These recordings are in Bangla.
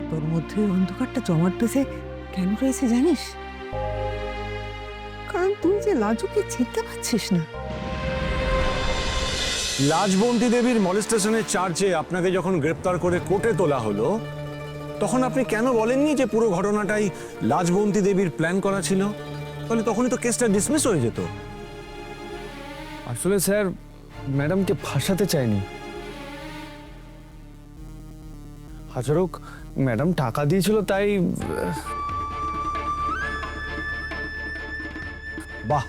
তোর মধ্যে ওই অন্ধকারটা জমাট বেঁধে কেন রয়েছে জানিস? কারণ তুই যে লাজুকে চিনতে পারছিস না। লাজবন্তী দেবীর মলেস্টেশনের চার্জে আপনাকে যখন গ্রেপ্তার করে কোর্টে তোলা হলো, তখন আপনি কেন বলেননি যে পুরো ঘটনাটাই লাজবন্তী দেবীর প্ল্যান করা ছিল? তাহলে তখনই তো কেসটা ডিসমিস হয়ে যেত। আসলে স্যার, ম্যাডামকে ফাঁসাতে চাইনি। হাজারোক ম্যাডাম টাকা দিয়েছিল, তাই বাহ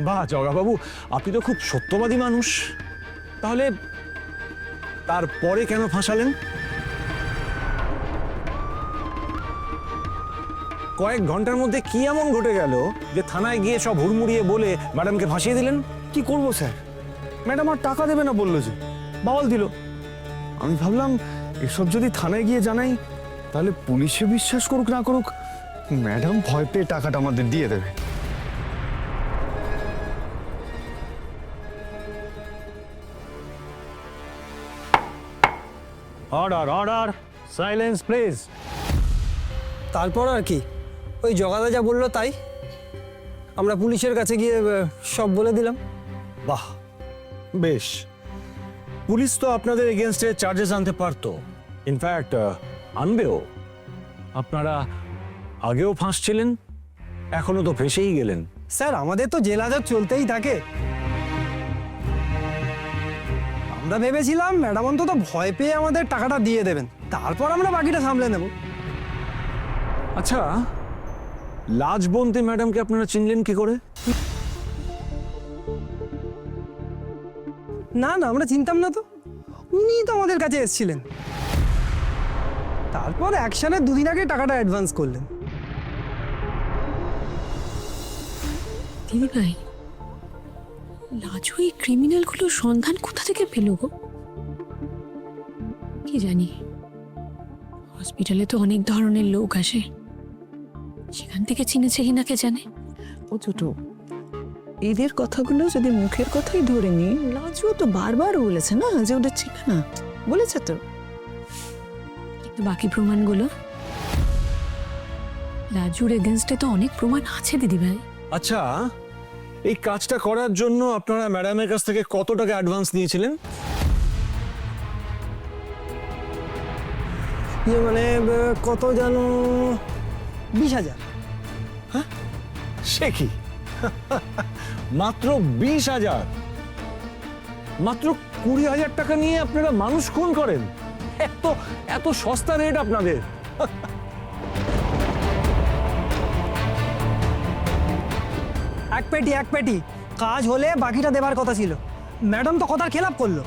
বাহ জগাবাবু, আপনি তো খুব সত্যবাদী মানুষ। তাহলে তারপরে কেন ফাঁসালেন? কয়েক ঘন্টার মধ্যে কি এমন ঘটে গেল যে থানায় গিয়ে সব হুড়মুড়িয়ে বলে ম্যাডামকে ফাঁসিয়ে দিলেন? কি করব স্যার, ম্যাডাম আর টাকা দেবে না বললো, যে বাওয়াল দিল। আমি ভাবলাম এসব যদি থানায় গিয়ে জানাই, তাহলে পুলিশে বিশ্বাস করুক না করুক, ম্যাডাম ভয় পেয়ে টাকাটা আমাদের দিয়ে দেবে। Order order, silence please. তারপর আর কি, ওই জগাদা যা বললো তাই আমরা পুলিশের কাছে গিয়ে সব বলে দিলাম। বাহ, বেশ। পুলিশ তো আপনাদের এগেনস্টে চার্জেস আনতে পারতো, ইনফ্যাক্ট আনবেও। আপনারা আগেও ফাঁসছিলেন, এখনো তো ফেঁসেই গেলেন। স্যার, আমাদের তো জেল হাজত চলতেই থাকে। আমরা ভেবেছিলাম ম্যাডাম অন্তত ভয় পেয়ে আমাদের টাকাটা দিয়ে দেবেন, তারপর আমরা বাকিটা সামলে নেব। আচ্ছা, লাজবন্তী ম্যাডামকে আপনারা চিনলেন কি করে? না না, আমরা চিনতাম না তো, উনি তো আমাদের কাছে এসেছিলেন। তারপর অ্যাকশনের দুদিন আগে টাকাটা অ্যাডভান্স করলেন। দিদি ভাই, লাজু এই ক্রিমিনালগুলোর সন্ধান কোথা থেকে পেল গো? কি জানি, হসপিটালে তো অনেক ধরনের লোক আসে, সেখান থেকে চিনেছে কিনা কে জানে। ও ছোট, এদের কথাগুলো যদি মুখের কথাই ধরে নি, লাজুও তো বারবার বলেছে না যে ওদের চিনে না, বলেছে তো। কিন্তু বাকি প্রমাণগুলো, লাজুর এগেনস্টে তো অনেক প্রমাণ আছে দিদি ভাই। আচ্ছা, এই কাজটা করার জন্য আপনারা ম্যাডামের কাছ থেকে কত টাকা অ্যাডভান্স নিয়েছিলেন? ইয়ে মানে কত জানো, 20,000। সে কি, মাত্র 20,000? মাত্র 20,000 টাকা নিয়ে আপনারা মানুষ খুন করেন? এত এত সস্তা রেট আপনাদের? এক পেটি কাজ হলে বাকিটা দেবার কথা ছিল, ম্যাডাম তো কথার খেলাপ করলো।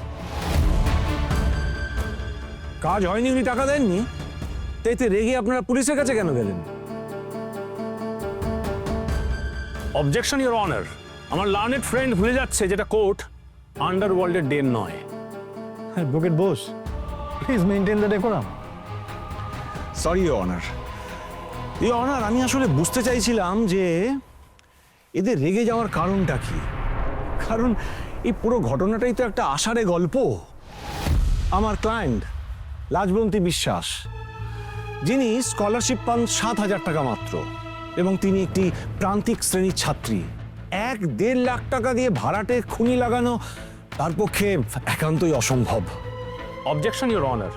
কাজ হয়নি, উনি টাকা দেননি, তাইতে রেগে আপনারা পুলিশের কাছে কেন গেলেন? অবজেকশন ইওর অনার, আমার লার্নেড ফ্রেন্ড ভুলে যাচ্ছে যেটা কোর্ট আন্ডারওয়ার্ল্ডের ডেন নয়। Advocate Bose, please maintain the decorum. Sorry your honour. Your honour, আমি আসলে বুঝতে চাইছিলাম যে এদের রেগে যাওয়ার কারণটা কি। কারণ এই পুরো ঘটনাটাই তো একটা আষাঢ়ে গল্প। আমার ক্লায়েন্ট লাজবন্তী বিশ্বাস, যিনি স্কলারশিপ পান 7,000 টাকা মাত্র, এবং তিনি একটি প্রান্তিক শ্রেণীর ছাত্রী। 1-1.5 লাখ টাকা দিয়ে ভাড়াটে খুনি লাগানো তার পক্ষে একান্তই অসম্ভব। অবজেকশন ইওর অনার,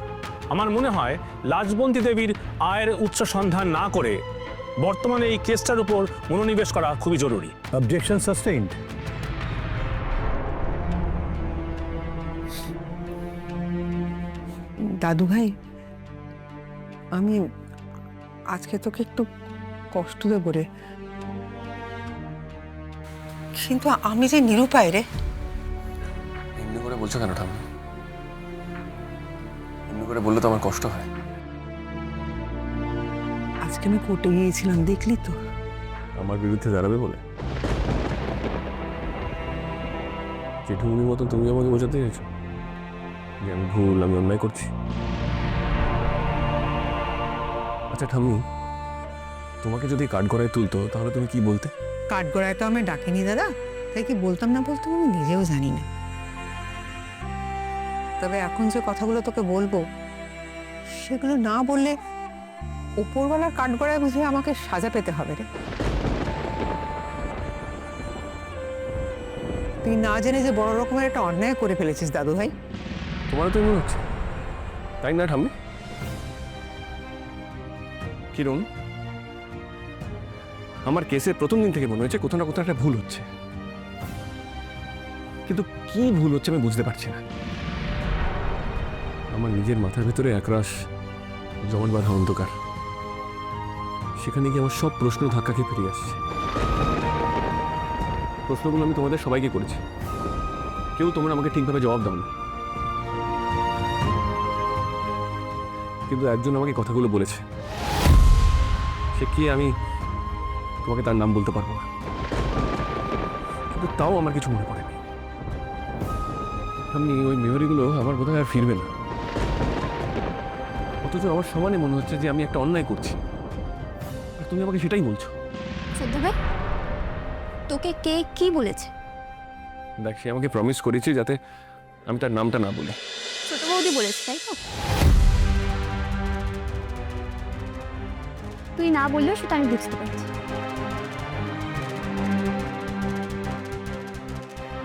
আমার মনে হয় লাজবন্তী দেবীর আয়ের উৎস সন্ধান না করে বর্তমানে এই কেসটার উপর মনোনিবেশ করা খুবই জরুরি। Objection sustained. দাদু ভাই, আমি আজকে তোকে একটু কষ্ট দেব রে, কিন্তু আমি যে নিরুপায় রে। এমনি করে বলছো কেন ঠাম্মা? এমনি করে বললে তো আমার কষ্ট হয়। আজকে আমি কোর্টে গিয়েছিলাম, দেখলি তো। আমার বিরুদ্ধে দাঁড়াবে বলে? জেঠুমনির মতো তুমি আমাকে বোঝাতে চাইছো যে আমি ভুল, আমি অন্যায় করছি? আচ্ছা ঠাম্মি, তোমাকে যদি কাঠগড়ায় তুলতো তাহলে তুমি কি বলতে? কাঠগড়ায় তো আমি ডাকিনি দাদা, তাই কি বলতাম না বলতাম আমি নিজেও জানি না। তবে এখন যে কথাগুলো তোকে বলবো, সেগুলো না বললে উপরওয়ালার কাঠগড়ায় বুঝে আমাকে সাজা পেতে হবে রে। তুই না জেনে যে বড় রকমের একটা অন্যায় করে ফেলেছিস দাদু ভাই। তোমারও তো মনে হচ্ছে, তাই না ঠাম্মি? কিরণ, আমার কেসের প্রথম দিন থেকে মনে হয়েছে কোথাও না কোথাও একটা ভুল হচ্ছে, কিন্তু কি ভুল হচ্ছে আমি বুঝতে পারছি না। আমার নিজের মাথার ভেতরে একরাশ জমাট বাঁধা অন্ধকার, সেখানে গিয়ে আমার সব প্রশ্ন ধাক্কা খেয়ে ফিরে আসছে। প্রশ্নগুলো আমি তোমাদের সবাইকে করেছি, কেউ তোমরা আমাকে ঠিকভাবে জবাব দাও না, কিন্তু একজন আমাকে কথাগুলো বলেছে। সে কি আমি তোমাকে তার নাম বলতে পারবো না, কিন্তু তাও আমার কিছু মনে পড়েনি। আমি ওই মেমোরিগুলো আমার বোধহয় আর ফিরবে না, অথচ আমার সমানে মনে হচ্ছে যে আমি একটা অন্যায় করছি, আর তুমি আমাকে সেটাই বলছো। সদ্য ভাই, তোকে কে কি বলেছে? দেখ, সে আমাকে প্রমিস করেছে যাতে আমি তার নামটা না বলি। ছোট বৌদি বলেছে, তাই তো? তুই না বললেও সেটা আমি বুঝতে পারছি।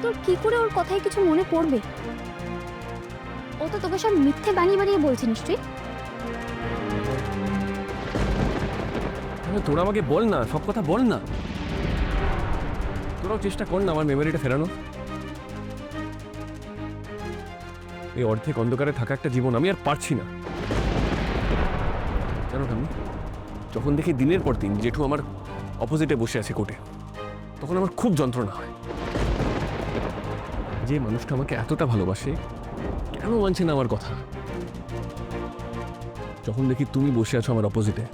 তোর কি করে ওর কথায় কিছু মনে পড়বে? ও তো তোকে সব মিথ্যে বানিয়ে বানিয়ে বলছে নিশ্চয়ই। তোরা আমাকে বল না, সব কথা বল না, তোরাও চেষ্টা কর না আমার মেমোরিটা ফেরানো। এই অর্ধেক অন্ধকারে থাকা একটা জীবন আমি আর পারছি না। জানো আমি যখন দেখি দিনের পর দিন জেঠু আমার অপোজিটে বসে আছে কোর্টে, তখন আমার খুব যন্ত্রণা হয়। যে মানুষটা আমাকে এতটা ভালোবাসে কেন মানছে না আমার কথা? যখন দেখি তুমি বসে আছো আমার অপোজিটে,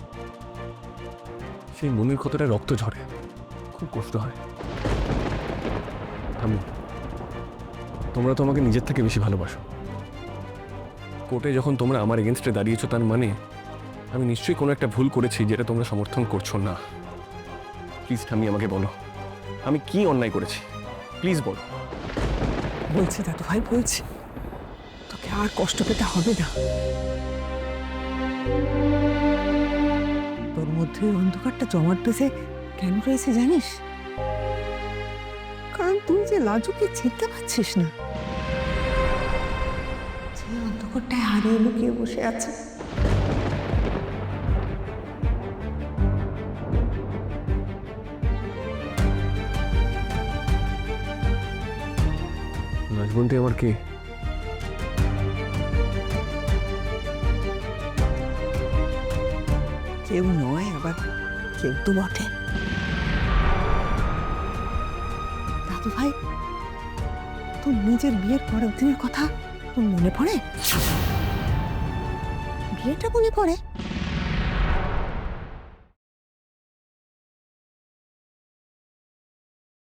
সেই মনের কতটা রক্ত ঝরে, খুব কষ্ট হয়। তোমরা তো আমাকে নিজের থেকে বেশি ভালোবাসো। কোর্টে যখন তোমরা আমার এগেনস্টে দাঁড়িয়েছো, তার মানে আমি নিশ্চয়ই কোনো একটা ভুল করেছি যেটা তোমরা সমর্থন করছো না। প্লিজ ঠাম্মি, আমাকে বলো আমি কি অন্যায় করেছি, প্লিজ বলো। বলছি দাদু ভাই, বলছি তোকে আর কষ্ট পেতে হবে না। তোর মধ্যে ওই অন্ধকারটা জমাট বেঁধে কেন রয়েছে জানিস? কারণ তুই যে লাজুকে চিনতে পারছিস না, যে অন্ধকারটায় হারিয়ে লুকিয়ে বসে আছে। রাজবন্তী আমার কে? কেউ নয়, আবার কেউ তো বটে। দাদু ভাই, তোর নিজের বিয়ের পরের দিনের কথা তোর মনে পড়ে? বিয়েটা মনে পড়ে?